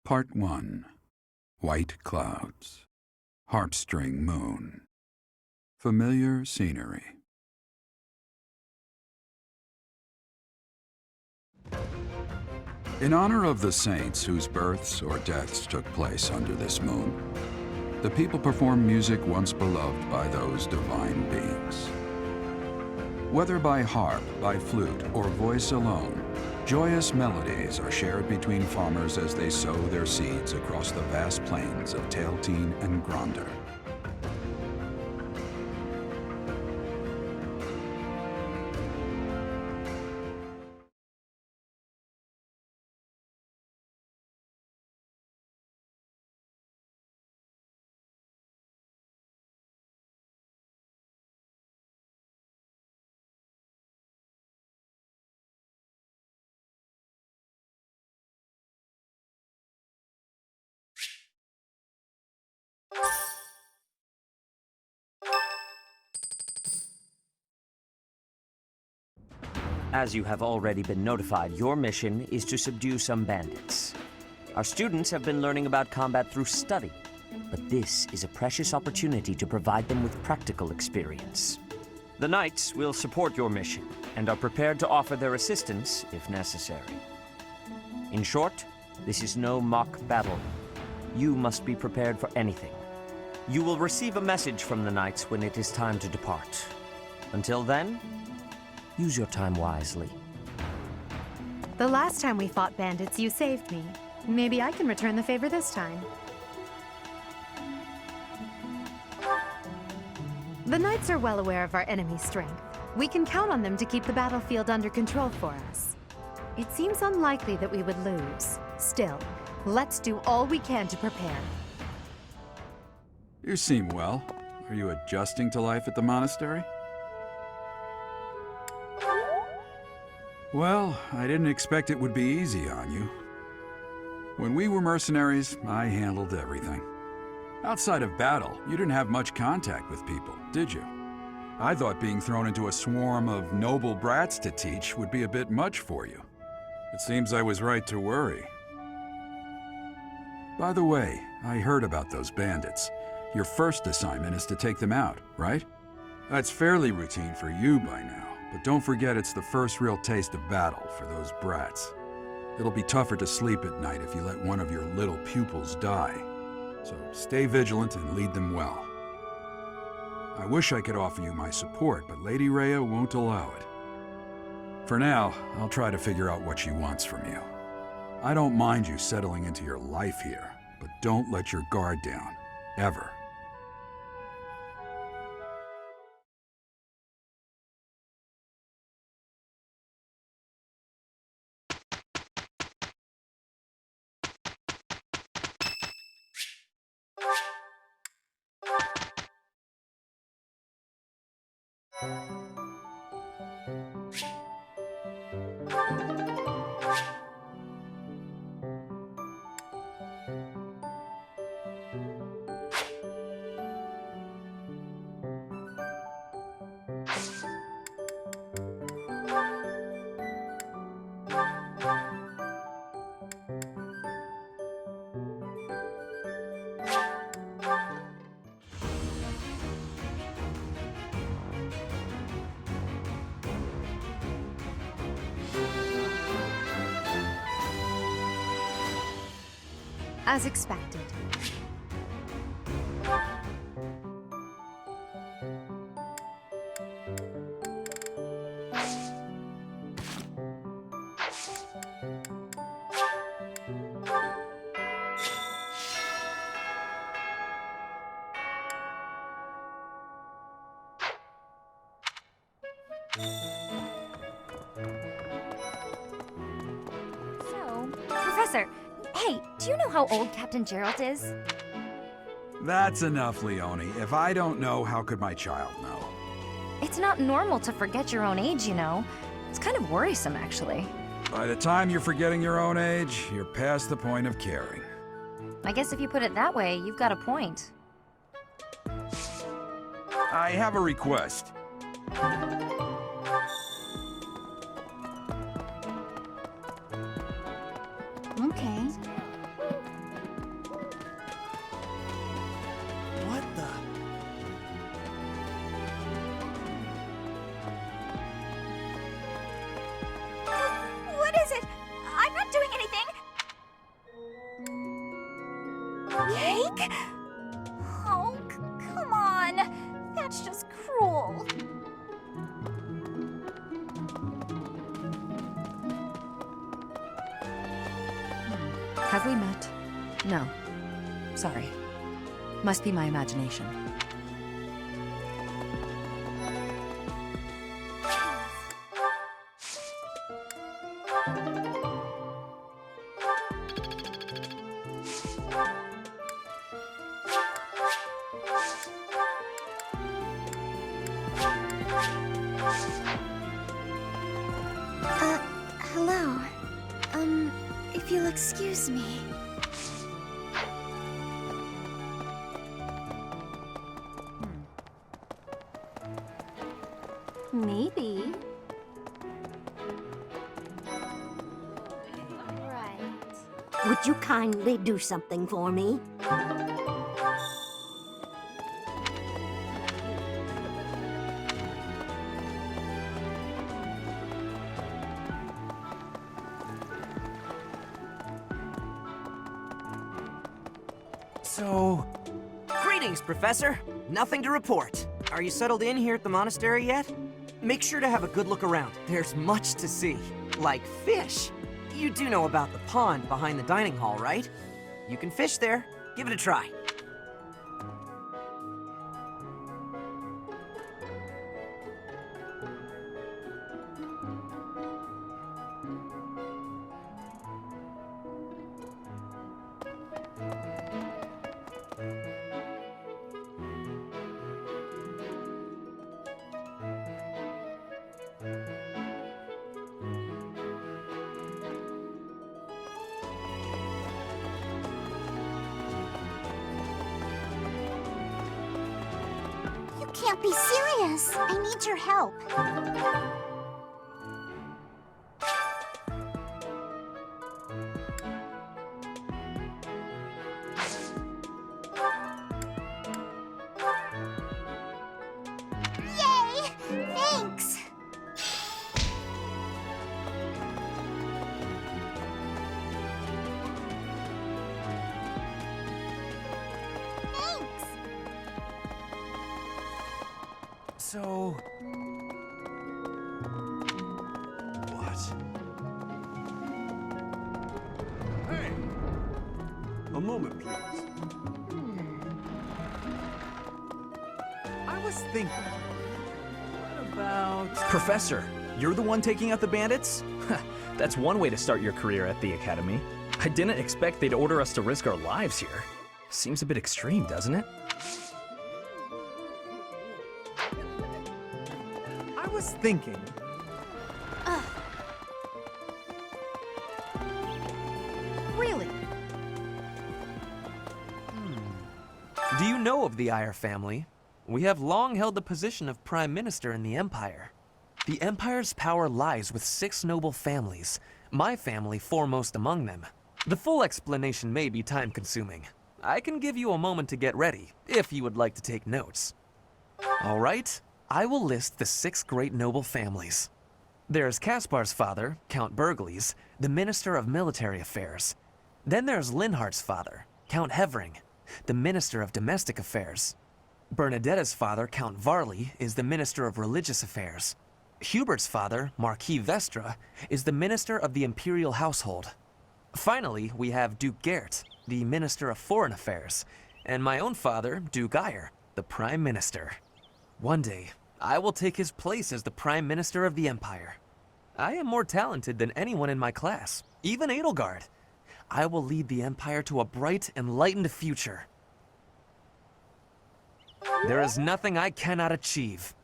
Part 1. White Clouds. Heartstring Moon. Familiar scenery. In honor of the saints whose births or deaths took place under this moon, the people perform music once beloved by those divine beings. Whether by harp, by flute, or voice alone, joyous melodies are shared between farmers as they sow their seeds across the vast plains of Tailteen and Gronder. As you have already been notified, your mission is to subdue some bandits. Our students have been learning about combat through study, but this is a precious opportunity to provide them with practical experience. The Knights will support your mission and are prepared to offer their assistance if necessary. In short, this is no mock battle. You must be prepared for anything. You will receive a message from the Knights when it is time to depart. Until then, use your time wisely. The last time we fought bandits, you saved me. Maybe I can return the favor this time. The Knights are well aware of our enemy's strength. We can count on them to keep the battlefield under control for us. It seems unlikely that we would lose. Still, let's do all we can to prepare. You seem well. Are you adjusting to life at the monastery? Well, I didn't expect it would be easy on you. When we were mercenaries, I handled everything. Outside of battle, you didn't have much contact with people, did you? I thought being thrown into a swarm of noble brats to teach would be a bit much for you. It seems I was right to worry. By the way, I heard about those bandits. Your first assignment is to take them out, right? That's fairly routine for you by now. But don't forget it's the first real taste of battle for those brats. It'll be tougher to sleep at night if you let one of your little pupils die. So stay vigilant and lead them well. I wish I could offer you my support, but Lady Rhea won't allow it. For now, I'll try to figure out what she wants from you. I don't mind you settling into your life here, but don't let your guard down, ever. As expected. So, Professor, hey, do you know how old Captain Gerald is? That's enough, Leone. If I don't know, how could my child know? It's not normal to forget your own age, you know. It's kind of worrisome, actually. By the time you're forgetting your own age, you're past the point of caring. I guess if you put it that way, you've got a point. I have a request. Okay. Cake? Oh, come on. That's just cruel. Have we met? No. Sorry. Must be my imagination. Hello. If you'll excuse me. Maybe. Right. Would you kindly do something for me? So... Greetings, Professor. Nothing to report. Are you settled in here at the monastery yet? Make sure to have a good look around. There's much to see. Like fish. You do know about the pond behind the dining hall, right? You can fish there. Give it a try. You can't be serious. I need your help. Yay! Thanks! Thanks! So... What? Hey! A moment, please. I was thinking, what about... Professor, you're the one taking out the bandits? That's one way to start your career at the Academy. I didn't expect they'd order us to risk our lives here. Seems a bit extreme, doesn't it? I was thinking... Really? Do you know of the Iyer family? We have long held the position of Prime Minister in the Empire. The Empire's power lies with 6 noble families, my family foremost among them. The full explanation may be time-consuming. I can give you a moment to get ready, if you would like to take notes. All right, I will list the 6 great noble families. There's Caspar's father, Count Burgles, the Minister of Military Affairs. Then there's Linhardt's father, Count Hevering, the Minister of Domestic Affairs. Bernadetta's father, Count Varley, is the Minister of Religious Affairs. Hubert's father, Marquis Vestra, is the Minister of the Imperial Household. Finally, we have Duke Gert, the Minister of Foreign Affairs, and my own father, Duke Iyer, the Prime Minister. One day, I will take his place as the Prime Minister of the Empire. I am more talented than anyone in my class, even Edelgard. I will lead the Empire to a bright, enlightened future. There is nothing I cannot achieve.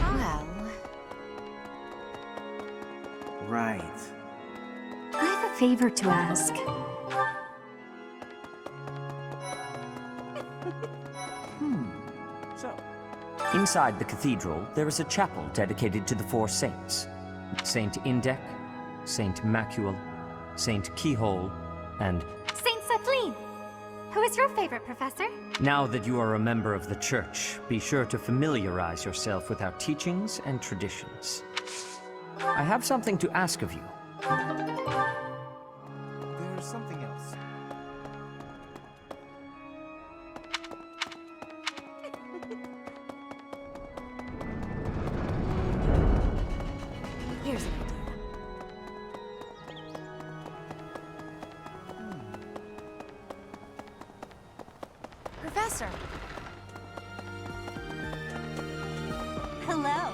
Well, Right. I have a favor to ask. So, Inside the cathedral, there is a chapel dedicated to the 4 saints. Saint Indec, Saint Macuel, Saint Keyhole, And Saint Kathleen! Who is your favorite, Professor? now that you are a member of the Church, be sure to familiarize yourself with our teachings and traditions. I have something to ask of you. There's something else. Here's an idea. Professor! Hello.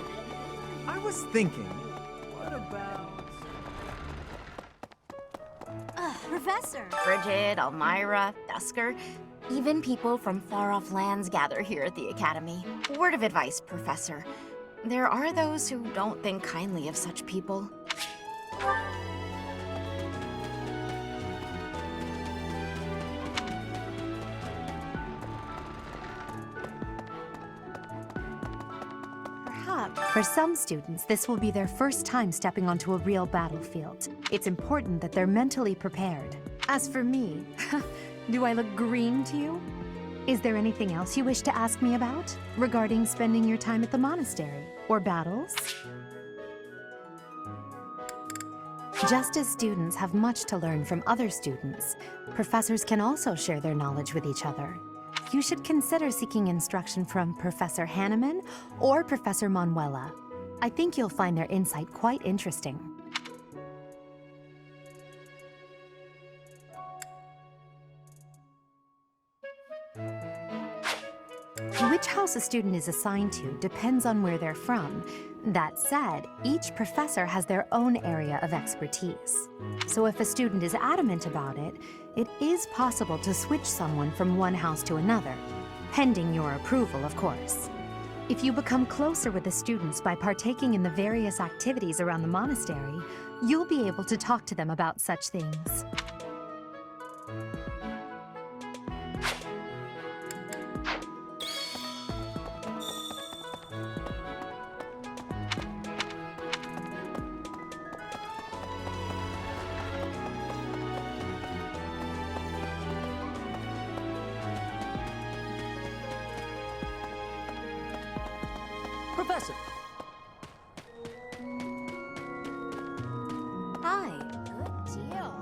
I was thinking, what about... Professor. Bridget, Elmira, Dusker, even people from far-off lands gather here at the Academy. Word of advice, Professor. There are those who don't think kindly of such people. Perhaps. For some students, this will be their first time stepping onto a real battlefield. It's important that they're mentally prepared. As for me, do I look green to you? Is there anything else you wish to ask me about regarding spending your time at the monastery or battles? Just as students have much to learn from other students, professors can also share their knowledge with each other. You should consider seeking instruction from Professor Hanneman or Professor Manuela. I think you'll find their insight quite interesting. Which house a student is assigned to depends on where they're from. That said, each professor has their own area of expertise. So if a student is adamant about it, it is possible to switch someone from one house to another, pending your approval, of course. If you become closer with the students by partaking in the various activities around the monastery, you'll be able to talk to them about such things. Professor! Hi. Good deal.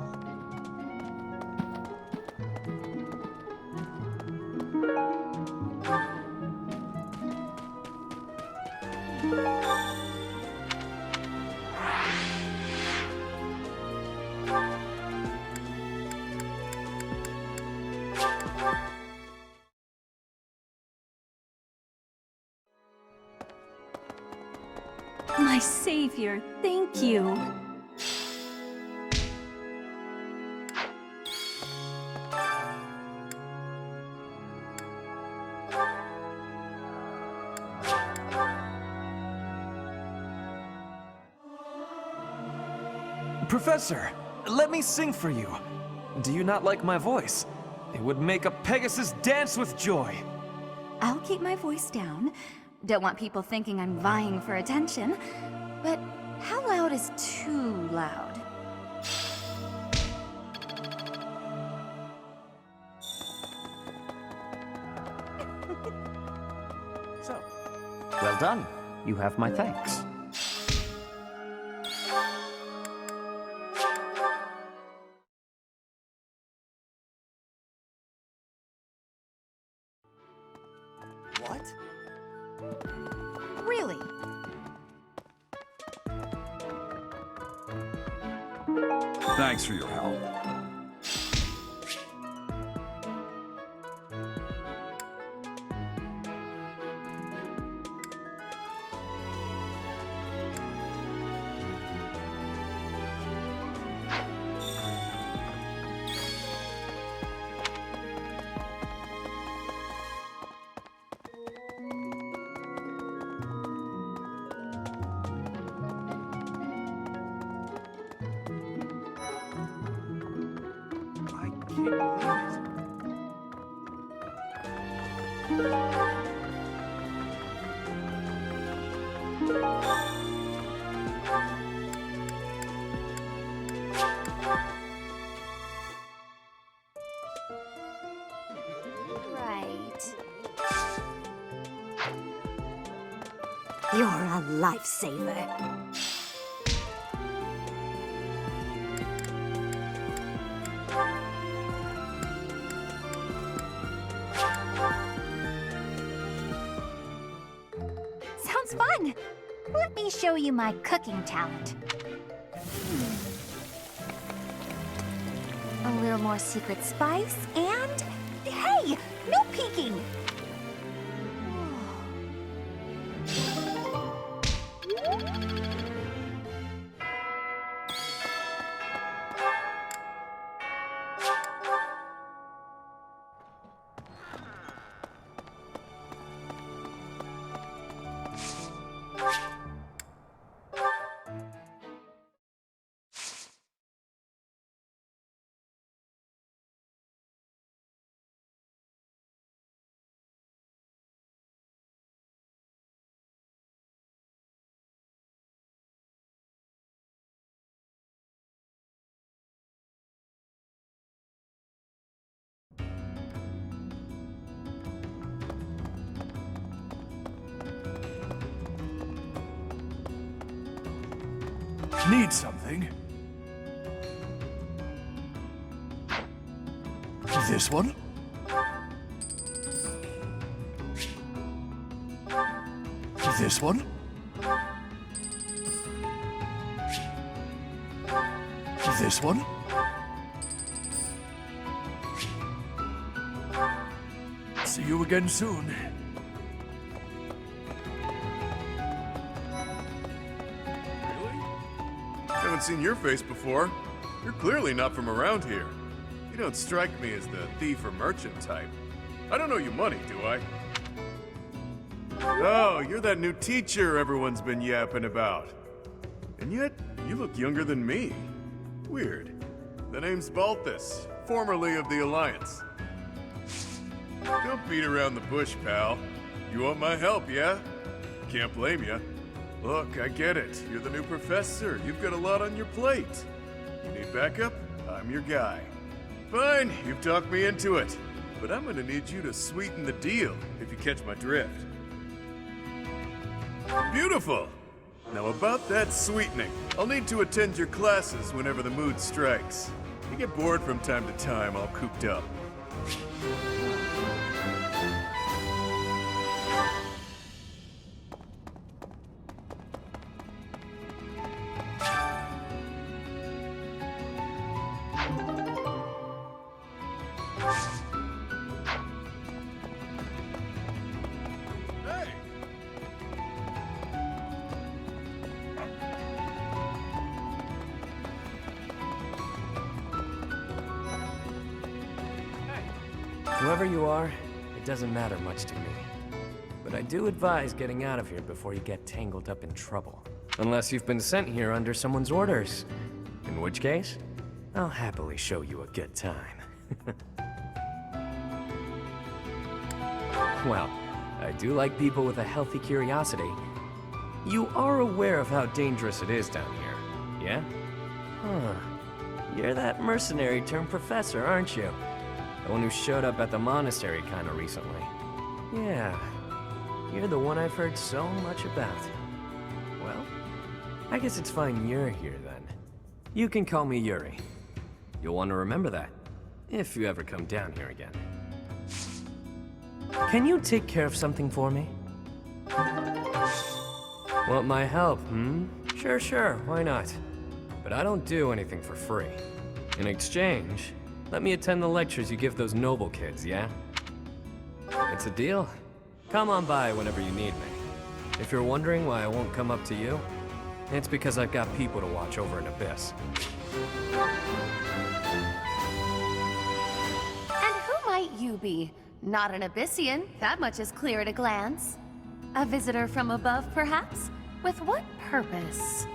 My savior, thank you. Professor, let me sing for you. Do you not like my voice? It would make a Pegasus dance with joy. I'll keep my voice down. Don't want people thinking I'm vying for attention. But how loud is too loud? So, Well done. You have my thanks. what? Really? Thanks for your help. I can't believe it. You're a lifesaver. Sounds fun! Let me show you my cooking talent. A little more secret spice, and... Hey! No peeking! Need something? This one? This one? This one? See you again soon. Haven't seen your face before. You're clearly not from around here. You don't strike me as the thief or merchant type. I don't owe you money, do I? Oh, you're that new teacher everyone's been yapping about. And yet, you look younger than me. Weird. The name's Balthus, formerly of the Alliance. Don't beat around the bush, pal. You want my help, yeah? Can't blame ya. Look, I get it. You're the new professor. You've got a lot on your plate. You need backup? I'm your guy. Fine, you've talked me into it. But I'm gonna need you to sweeten the deal, if you catch my drift. Beautiful! Now about that sweetening, I'll need to attend your classes whenever the mood strikes. You get bored from time to time, all cooped up. Whoever you are, it doesn't matter much to me. But I do advise getting out of here before you get tangled up in trouble. Unless you've been sent here under someone's orders. In which case, I'll happily show you a good time. Well, I do like people with a healthy curiosity. You are aware of how dangerous it is down here, yeah? Huh. You're that mercenary turned professor, aren't you? The one who showed up at the monastery kinda recently. Yeah, you're the one I've heard so much about. Well, I guess it's fine you're here then. You can call me Yuri. You'll want to remember that, if you ever come down here again. Can you take care of something for me? Want my help, Sure, why not? But I don't do anything for free. In exchange, let me attend the lectures you give those noble kids, yeah? It's a deal. Come on by whenever you need me. If you're wondering why I won't come up to you, it's because I've got people to watch over in Abyss. And who might you be? Not an Abyssian, that much is clear at a glance. A visitor from above, perhaps? With what purpose?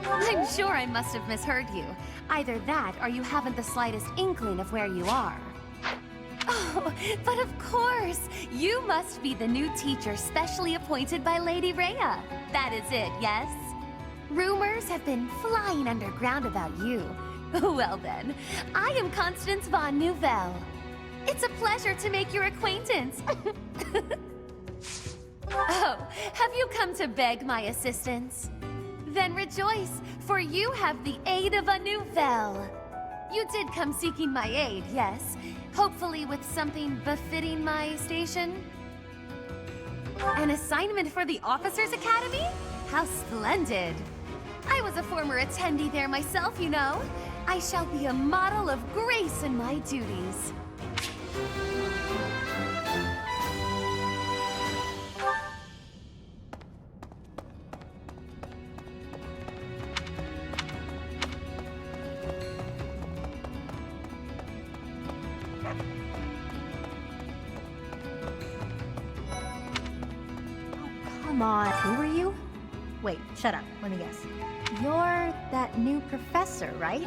I'm sure I must have misheard you. Either that, or you haven't the slightest inkling of where you are. Oh, but of course! You must be the new teacher specially appointed by Lady Rhea. That is it, yes? Rumors have been flying underground about you. Well then, I am Constance von Nouvelle. It's a pleasure to make your acquaintance. Oh, have you come to beg my assistance? Then rejoice, for you have the aid of a nouvelle. You did come seeking my aid, yes? Hopefully with something befitting my station? An assignment for the Officers' Academy? How splendid! I was a former attendee there myself, you know. I shall be a model of grace in my duties. Come on, who are you? Wait, shut up, let me guess. You're that new professor, right?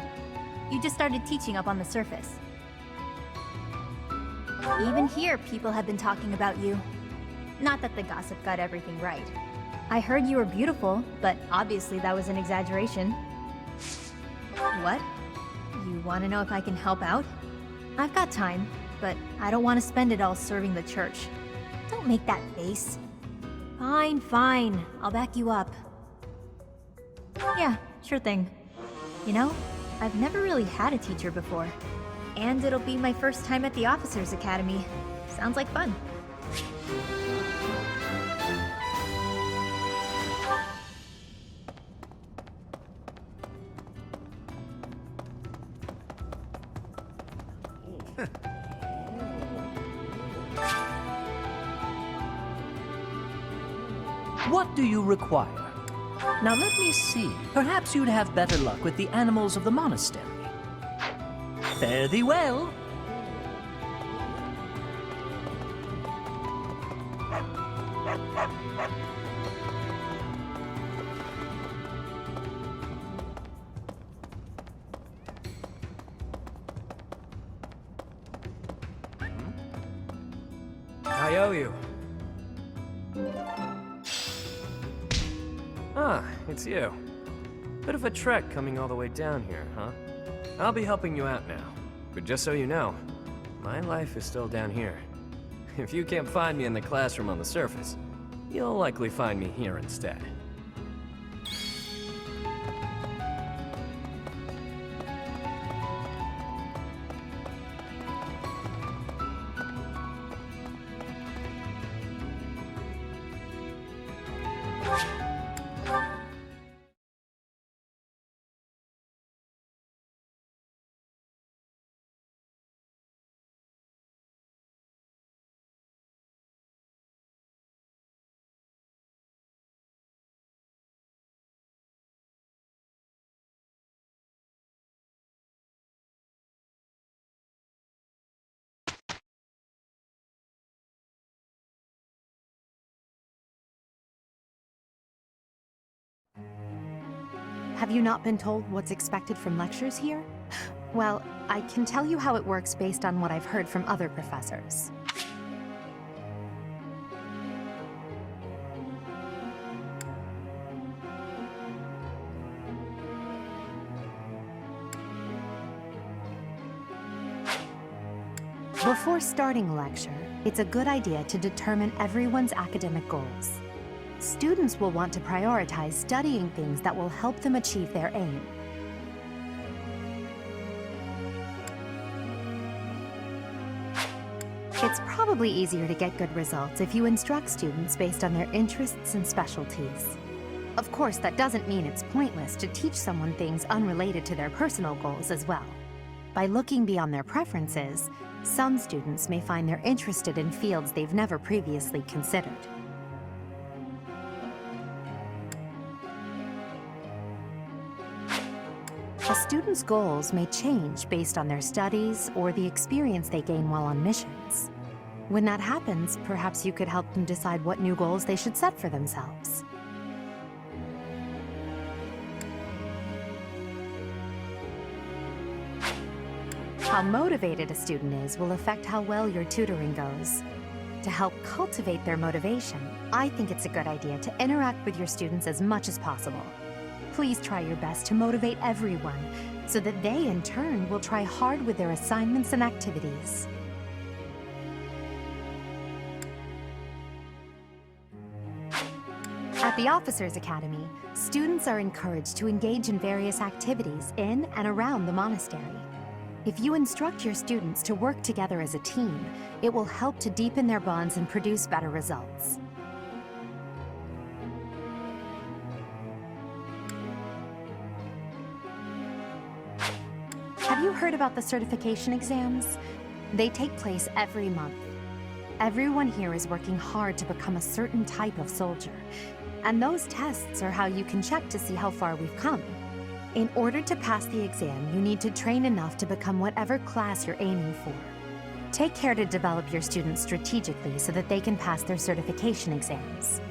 You just started teaching up on the surface. Even here, people have been talking about you. Not that the gossip got everything right. I heard you were beautiful, but obviously that was an exaggeration. What? You want to know if I can help out? I've got time, but I don't want to spend it all serving the church. Don't make that face. Fine, fine. I'll back you up. Yeah, sure thing. You know, I've never really had a teacher before. And it'll be my first time at the Officers' Academy. Sounds like fun. What do you require? Now let me see. Perhaps you'd have better luck with the animals of the monastery. Fare thee well. I owe you. Ah, it's you. Bit of a trek coming all the way down here, huh? I'll be helping you out now. But just so you know, my life is still down here. If you can't find me in the classroom on the surface, you'll likely find me here instead. Have you not been told what's expected from lectures here? Well, I can tell you how it works based on what I've heard from other professors. Before starting a lecture, it's a good idea to determine everyone's academic goals. Students will want to prioritize studying things that will help them achieve their aim. It's probably easier to get good results if you instruct students based on their interests and specialties. Of course, that doesn't mean it's pointless to teach someone things unrelated to their personal goals as well. By looking beyond their preferences, some students may find they're interested in fields they've never previously considered. A student's goals may change based on their studies or the experience they gain while on missions. When that happens, perhaps you could help them decide what new goals they should set for themselves. How motivated a student is will affect how well your tutoring goes. To help cultivate their motivation, I think it's a good idea to interact with your students as much as possible. Please try your best to motivate everyone, so that they, in turn, will try hard with their assignments and activities. the Officers' Academy, students are encouraged to engage in various activities in and around the monastery. If you instruct your students to work together as a team, it will help to deepen their bonds and produce better results. Have you heard about the certification exams? They take place every month. Everyone here is working hard to become a certain type of soldier, and those tests are how you can check to see how far we've come. In order to pass the exam, you need to train enough to become whatever class you're aiming for. Take care to develop your students strategically so that they can pass their certification exams.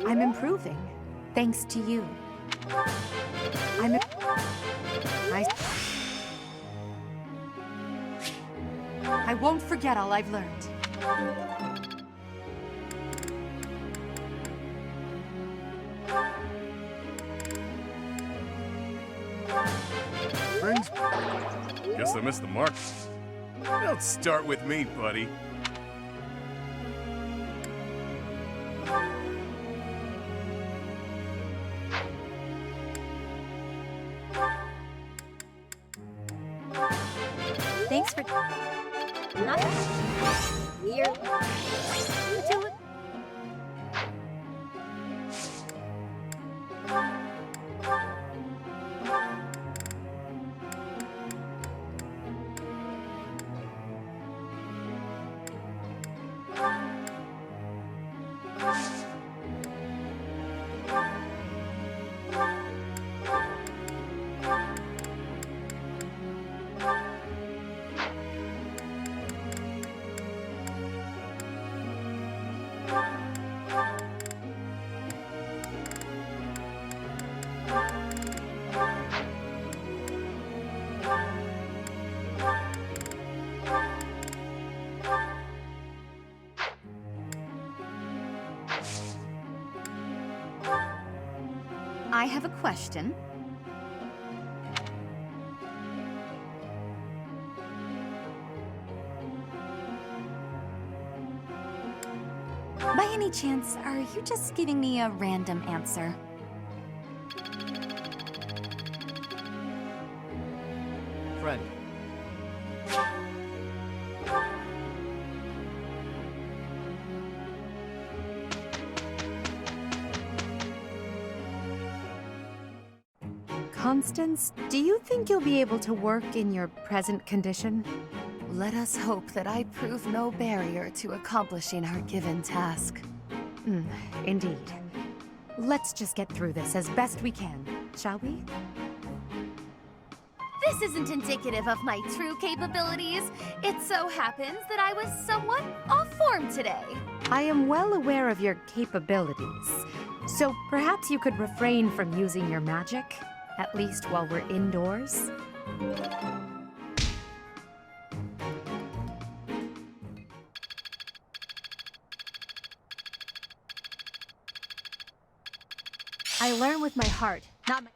I'm improving, thanks to you. I won't forget all I've learned. Guess I missed the mark. Don't start with me, buddy. Thanks for... Not... Here. I have a question. By any chance, are you just giving me a random answer? Friend. Constance, do you think you'll be able to work in your present condition? Let us hope that I prove no barrier to accomplishing our given task. Indeed. Let's just get through this as best we can, shall we? This isn't indicative of my true capabilities. It so happens that I was somewhat off form today. I am well aware of your capabilities, so perhaps you could refrain from using your magic, at least while we're indoors? I learn with my heart, not my...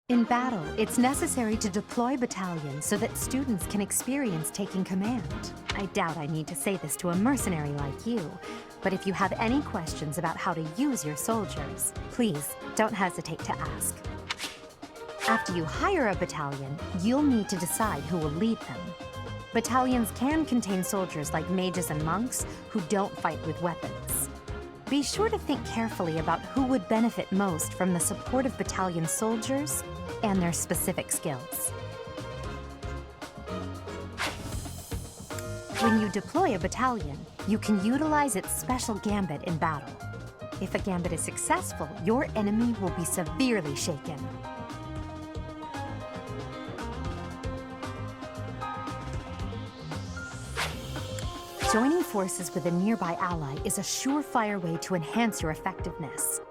In battle, it's necessary to deploy battalions so that students can experience taking command. I doubt I need to say this to a mercenary like you, But if you have any questions about how to use your soldiers, please don't hesitate to ask. After you hire a battalion, you'll need to decide who will lead them. Battalions can contain soldiers like mages and monks who don't fight with weapons. Be sure to think carefully about who would benefit most from the support of battalion soldiers and their specific skills. When you deploy a battalion, you can utilize its special gambit in battle. If a gambit is successful, your enemy will be severely shaken. Joining forces with a nearby ally is a surefire way to enhance your effectiveness.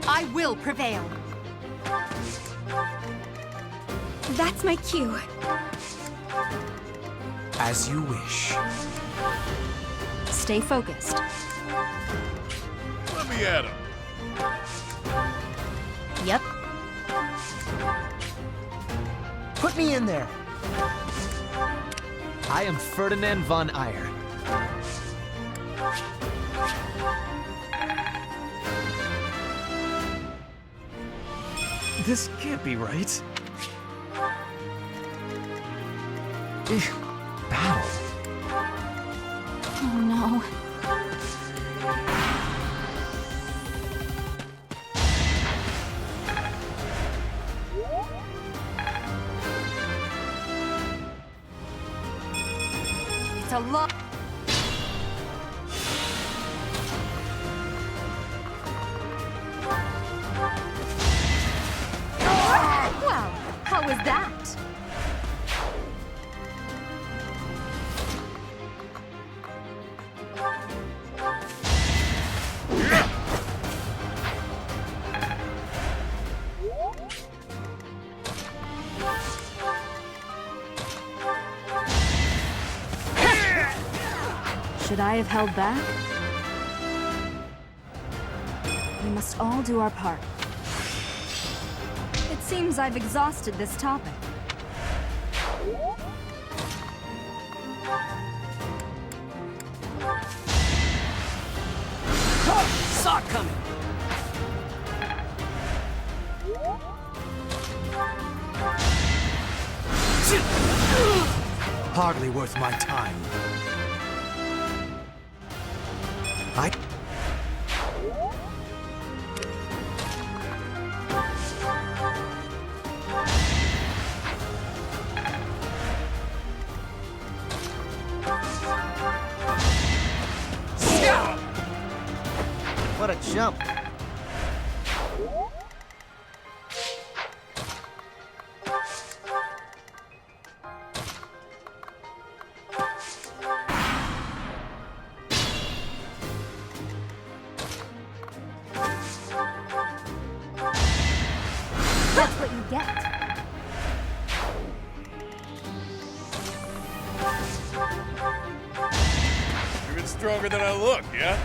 I will prevail. That's my cue. As you wish. Stay focused. Let me at him. Yep. Put me in there. I am Ferdinand von Eyre. This can't be right. Battle. Oh no. It's a lot. Well, how was that? Should I have held back? We must all do our part. It seems I've exhausted this topic. Saw it coming! Hardly worth my time. What a jump! That's what you get. You're stronger than I look, yeah?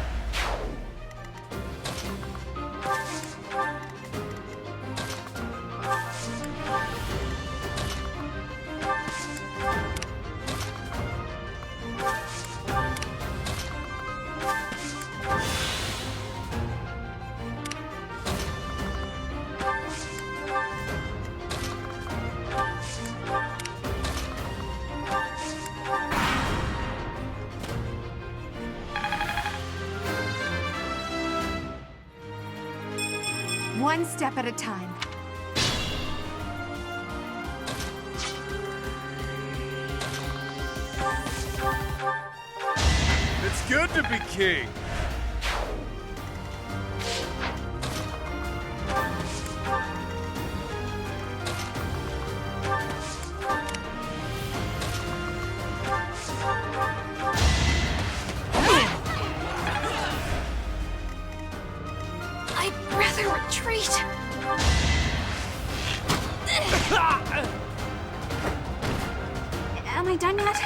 One step at a time. It's good to be king. Am I done yet?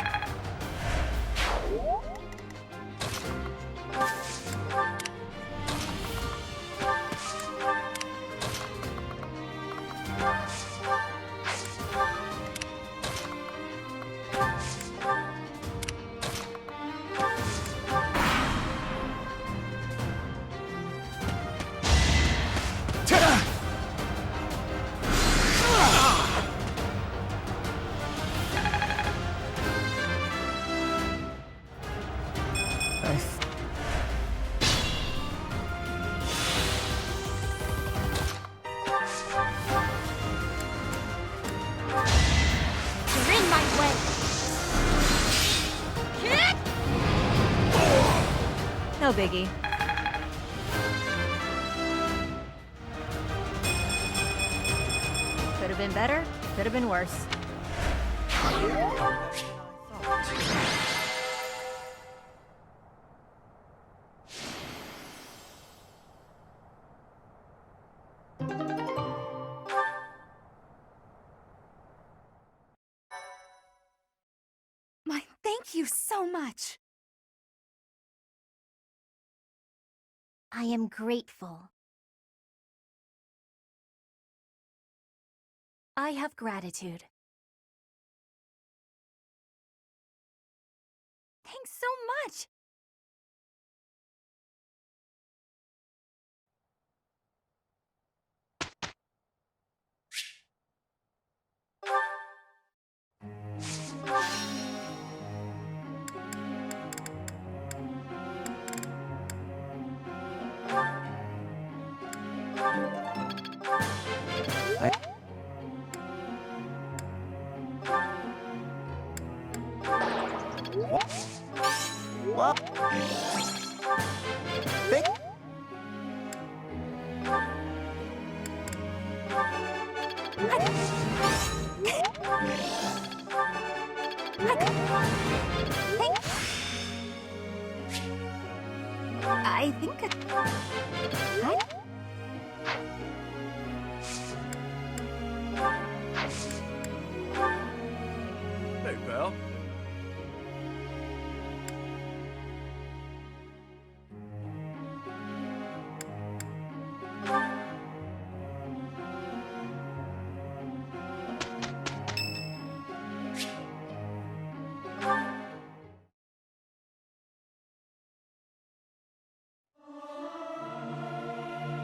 No biggie. Could have been better, could have been worse. Thank you so much. I am grateful. I have gratitude. Thanks so much. I think what? Hey, pal.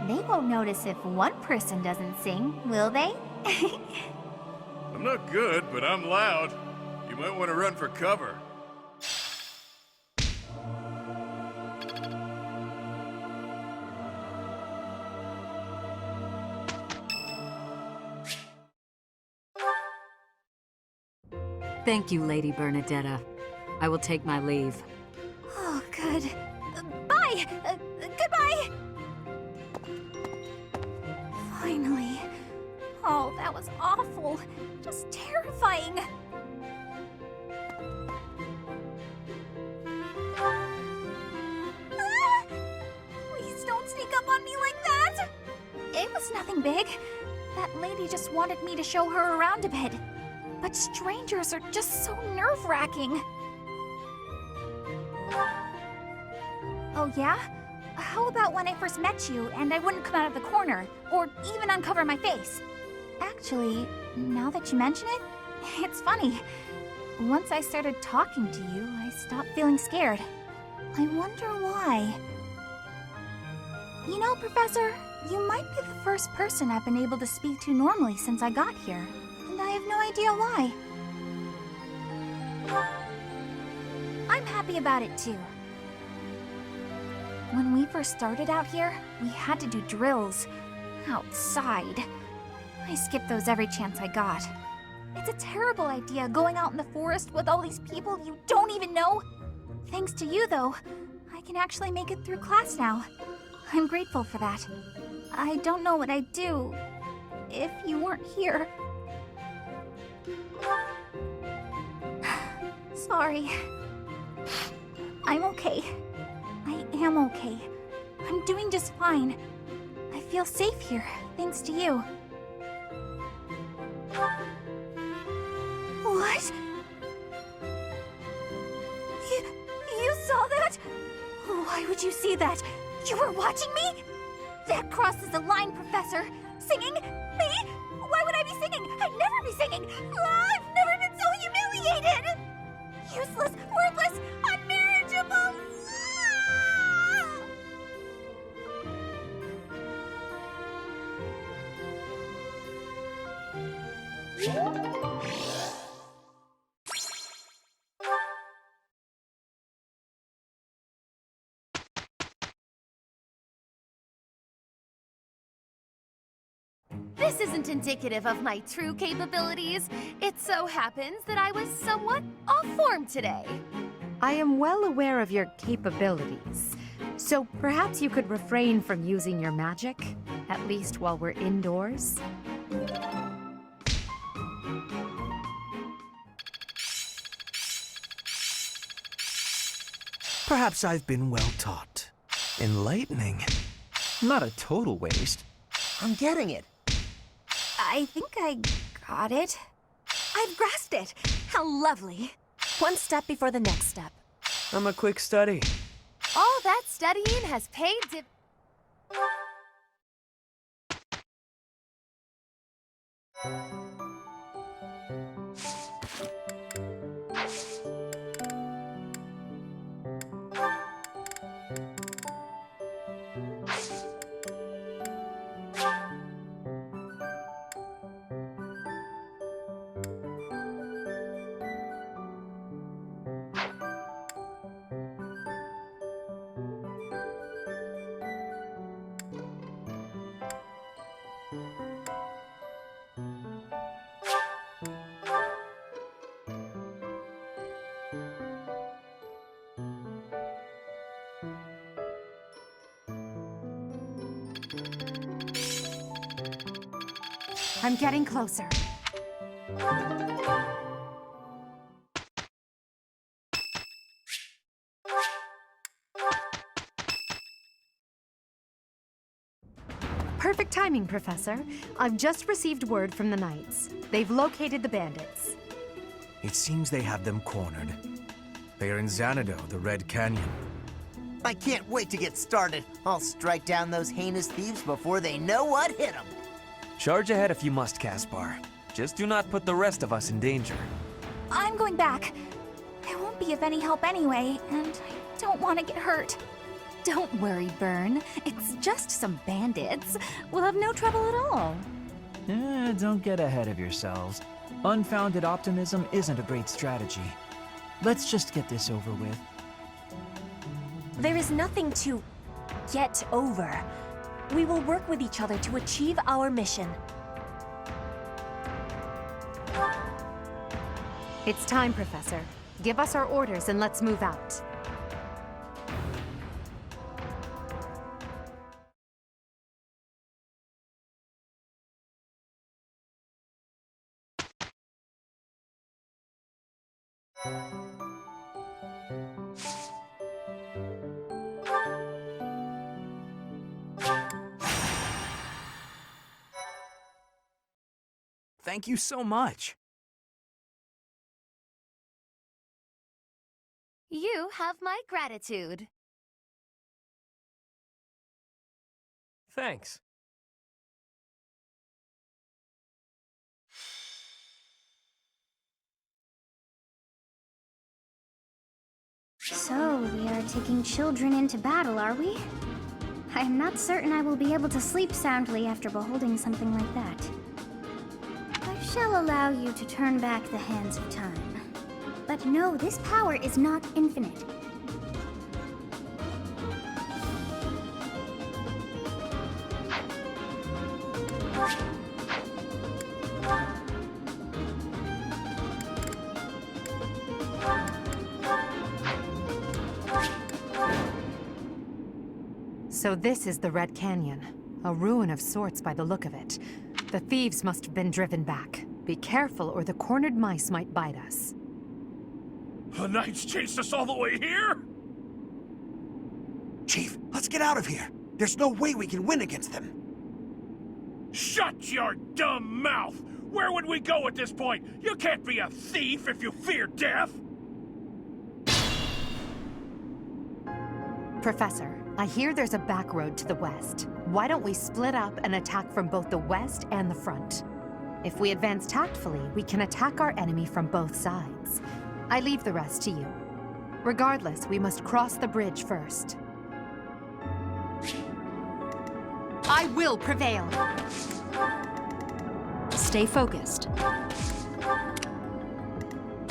They won't notice if one person doesn't sing, will they? I'm not good, but I'm loud. You might want to run for cover. Thank you, Lady Bernadetta. I will take my leave. Oh, good. Bye! Goodbye! Finally. Oh, that was awful. Just terrifying. Ah! Please don't sneak up on me like that! It was nothing big. That lady just wanted me to show her around a bit. But strangers are just so nerve-wracking. Oh, yeah? How about when I first met you and I wouldn't come out of the corner, or even uncover my face? Actually, now that you mention it, it's funny. Once I started talking to you, I stopped feeling scared. I wonder why. You know, Professor, you might be the first person I've been able to speak to normally since I got here, and I have no idea why. I'm happy about it too. When we first started out here, we had to do drills outside. I skipped those every chance I got. It's a terrible idea going out in the forest with all these people you don't even know. Thanks to you, though, I can actually make it through class now. I'm grateful for that. I don't know what I'd do if you weren't here. Sorry. I'm okay. I am okay. I'm doing just fine. I feel safe here, thanks to you. What? Why would you see that? You were watching me? That crosses the line, Professor. Singing? Me? Why would I be singing? I'd never be singing. I've never been so humiliated. Useless, worthless, unmarriageable. This isn't indicative of my true capabilities. It so happens that I was somewhat off form today. I am well aware of your capabilities, so perhaps you could refrain from using your magic, at least while we're indoors? Perhaps I've been well taught. Enlightening. Not a total waste. I'm getting it. I think I got it. I've grasped it. How lovely. One step before the next step. I'm a quick study. All that studying has paid div- I'm getting closer. Perfect timing, Professor. I've just received word from the Knights. They've located the bandits. It seems they have them cornered. They are in Xanadu, the Red Canyon. I can't wait to get started. I'll strike down those heinous thieves before they know what hit them. Charge ahead if you must, Caspar. Just do not put the rest of us in danger. I'm going back. I won't be of any help anyway, and I don't want to get hurt. Don't worry, Byrne. It's just some bandits. We'll have no trouble at all. Don't get ahead of yourselves. Unfounded optimism isn't a great strategy. Let's just get this over with. There is nothing to get over. We will work with each other to achieve our mission. It's time, Professor. Give us our orders and let's move out. Thank you so much. You have my gratitude. Thanks. So, we are taking children into battle, are we? I am not certain I will be able to sleep soundly after beholding something like that. I shall allow you to turn back the hands of time. But no, this power is not infinite. So this is the Red Canyon. A ruin of sorts by the look of it. The thieves must have been driven back. Be careful or the cornered mice might bite us. The Knights chased us all the way here? Chief, let's get out of here. There's no way we can win against them. Shut your dumb mouth! Where would we go at this point? You can't be a thief if you fear death! Professor, I hear there's a back road to the west. Why don't we split up and attack from both the west and the front? If we advance tactfully, we can attack our enemy from both sides. I leave the rest to you. Regardless, we must cross the bridge first. I will prevail! Stay focused.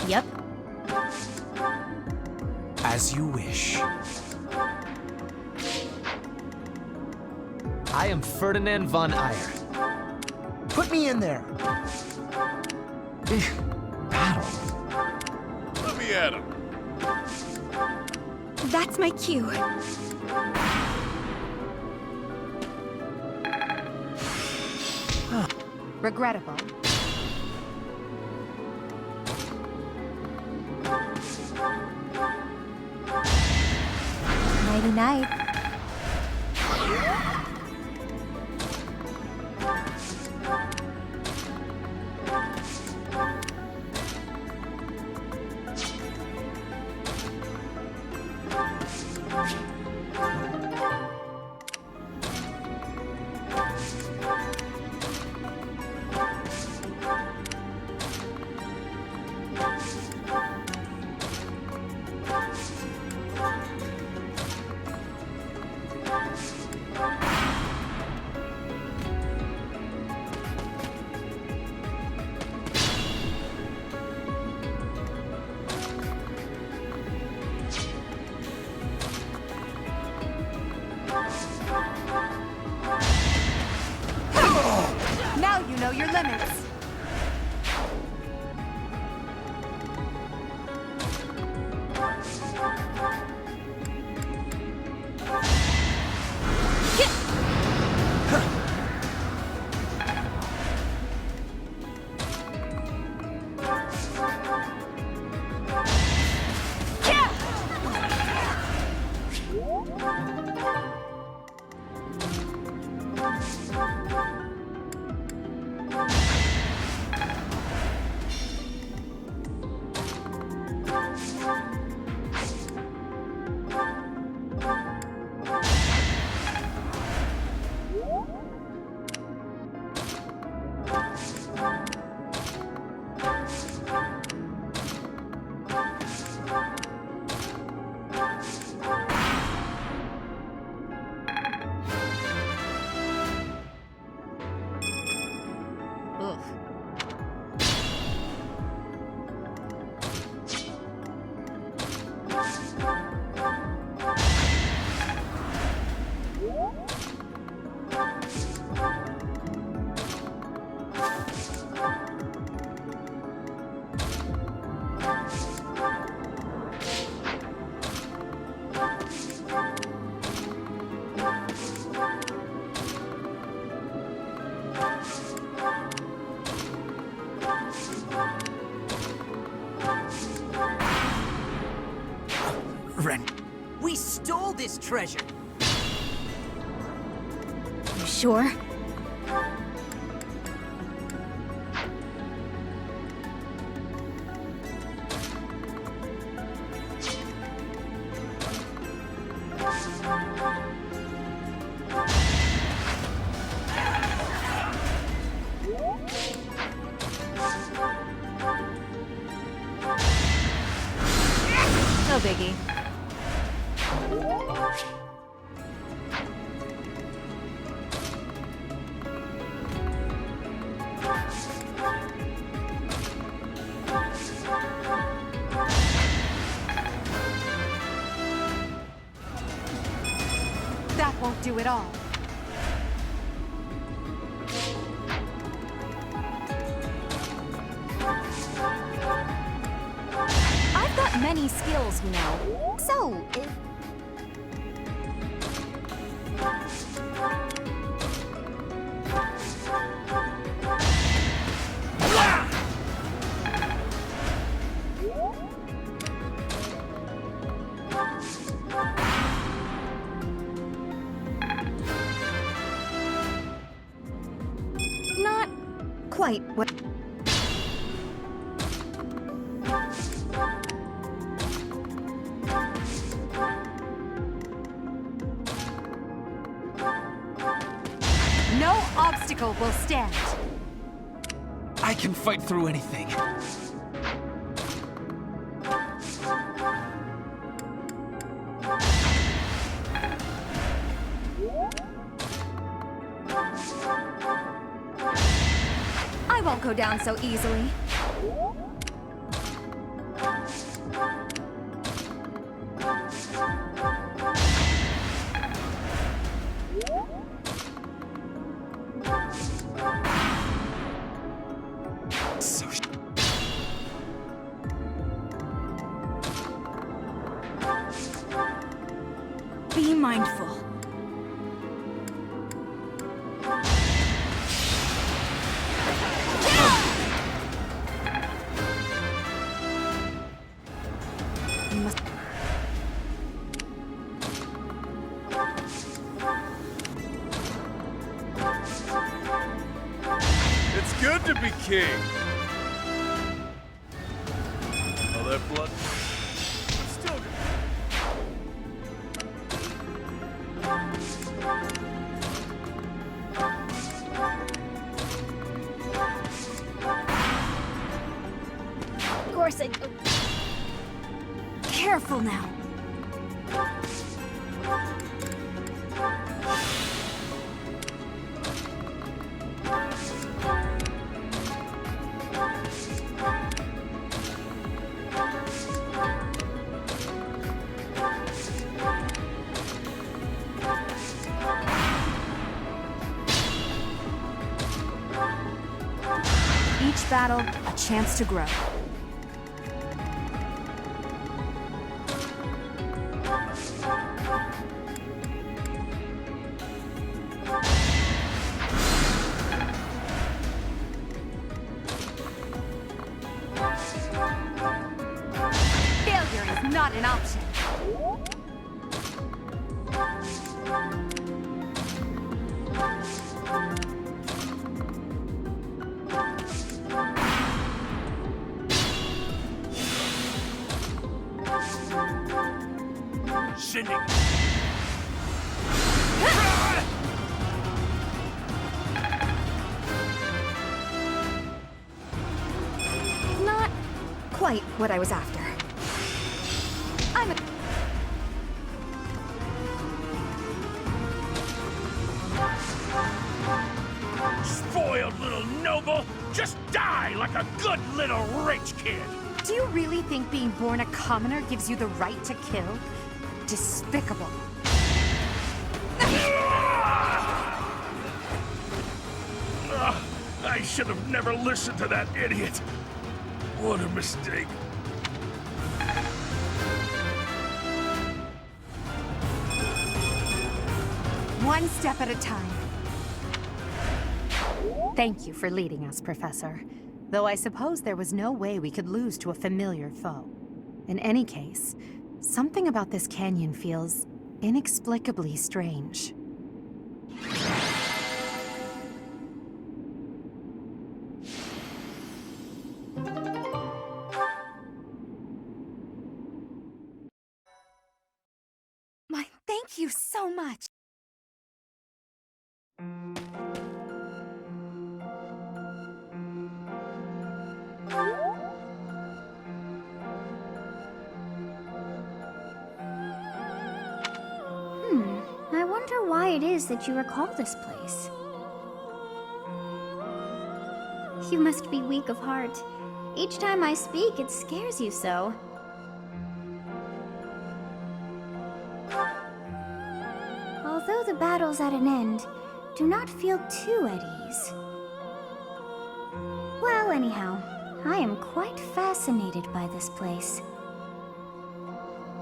Yep. As you wish. I am Ferdinand von Eyre. Put me in there. Battle. Let me at him. That's my cue. Regrettable. Nighty-night. Now you know your limits. We stole this treasure. You sure? No biggie. That won't do it all. I've got many skills, you know. So, if... Not quite what... spectacle will stand. I can fight through anything. I won't go down so easily. Be mindful. You must... It's good to be king. All that blood. It's still good. Of course I... Careful now. Each battle, a chance to grow. Failure is not an option. Sending. Not quite what I was after. I'm a... Spoiled little noble! Just die like a good little rich kid! Do you really think being born a commoner gives you the right to kill? Despicable. I should have never listened to that idiot. What a mistake. One step at a time. Thank you for leading us, Professor. Though I suppose there was no way we could lose to a familiar foe. In any case, something about this canyon feels inexplicably strange. Thank you so much. I wonder why it is that you recall this place. You must be weak of heart. Each time I speak, it scares you so. Although the battle's at an end, do not feel too at ease. Well, anyhow, I am quite fascinated by this place.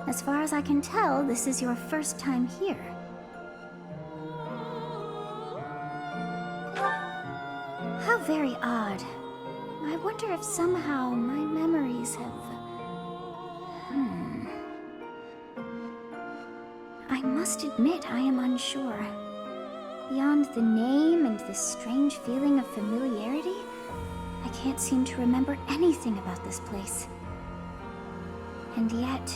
As far as I can tell, this is your first time here. How very odd. I wonder if somehow my memories have... I must admit I am unsure. Beyond the name and this strange feeling of familiarity, I can't seem to remember anything about this place. And yet,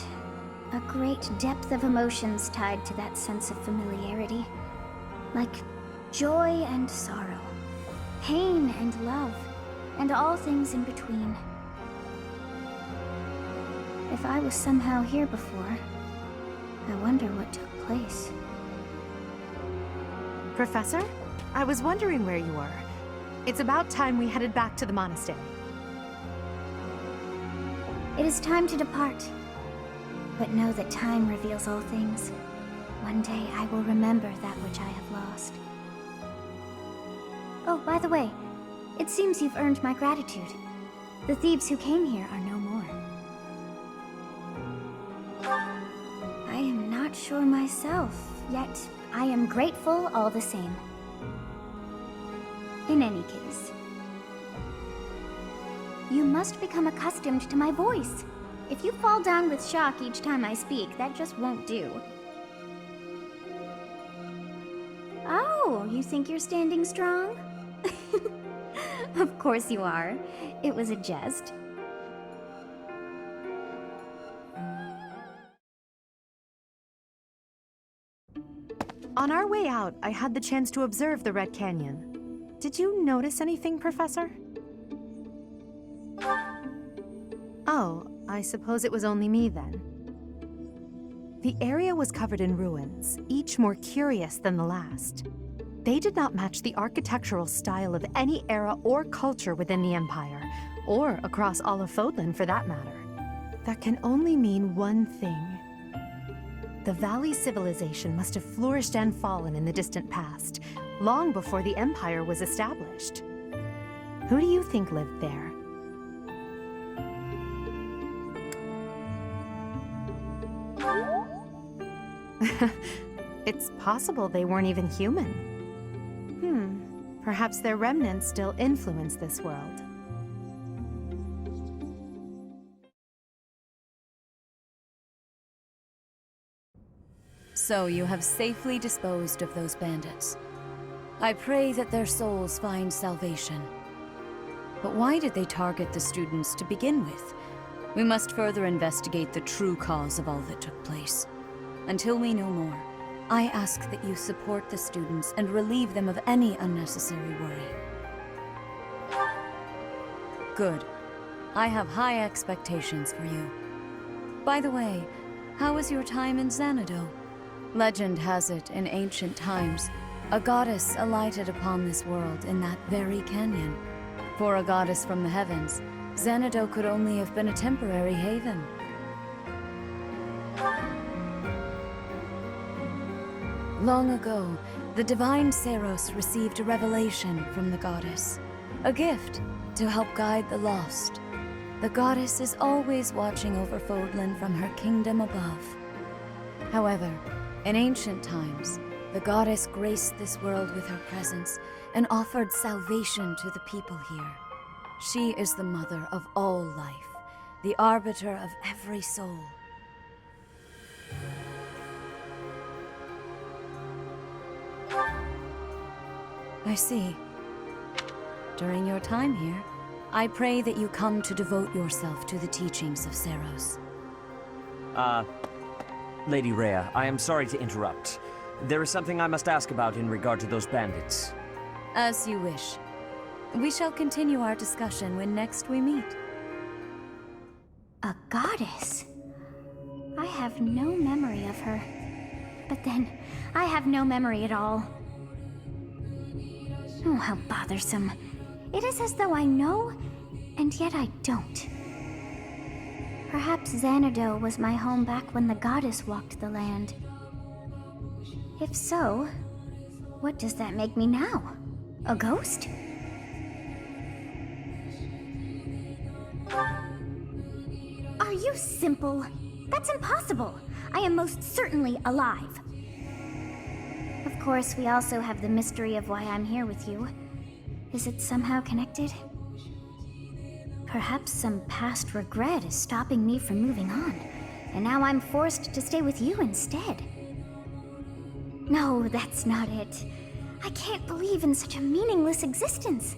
a great depth of emotions tied to that sense of familiarity. Like joy and sorrow. pain and love, and all things in between. If I was somehow here before, I wonder what took place. Professor? I was wondering where you were. It's about time we headed back to the monastery. It is time to depart. But know that time reveals all things. One day I will remember that which I have lost. Oh, by the way, it seems you've earned my gratitude. The thieves who came here are no more. I am not sure myself, yet I am grateful all the same. In any case, you must become accustomed to my voice. If you fall down with shock each time I speak, that just won't do. Oh, you think you're standing strong? Of course you are. It was a jest. On our way out, I had the chance to observe the Red Canyon. Did you notice anything, Professor? Oh, I suppose it was only me then. The area was covered in ruins, each more curious than the last. They did not match the architectural style of any era or culture within the Empire, or across all of Fodlan for that matter. That can only mean one thing. The Valley civilization must have flourished and fallen in the distant past, long before the Empire was established. Who do you think lived there? It's possible they weren't even human. Perhaps their remnants still influence this world. So you have safely disposed of those bandits. I pray that their souls find salvation. But why did they target the students to begin with? We must further investigate the true cause of all that took place. Until we know more, I ask that you support the students and relieve them of any unnecessary worry. Good. I have high expectations for you. By the way, how was your time in Xanadu? Legend has it, in ancient times, a goddess alighted upon this world in that very canyon. For a goddess from the heavens, Xanadu could only have been a temporary haven. Long ago, the divine Seros received a revelation from the goddess. A gift to help guide the lost. The goddess is always watching over Fodlan from her kingdom above. However, in ancient times, the goddess graced this world with her presence and offered salvation to the people here. She is the mother of all life, the arbiter of every soul. I see. During your time here, I pray that you come to devote yourself to the teachings of Seros. Lady Rhea, I am sorry to interrupt. There is something I must ask about in regard to those bandits. As you wish. We shall continue our discussion when next we meet. A goddess? I have no memory of her. But then, I have no memory at all. Oh, how bothersome. It is as though I know, and yet I don't. Perhaps Xanadu was my home back when the goddess walked the land. If so, what does that make me now? A ghost? Are you simple? That's impossible. I am most certainly alive. Of course, we also have the mystery of why I'm here with you. Is it somehow connected? Perhaps some past regret is stopping me from moving on, and now I'm forced to stay with you instead. No, that's not it. I can't believe in such a meaningless existence.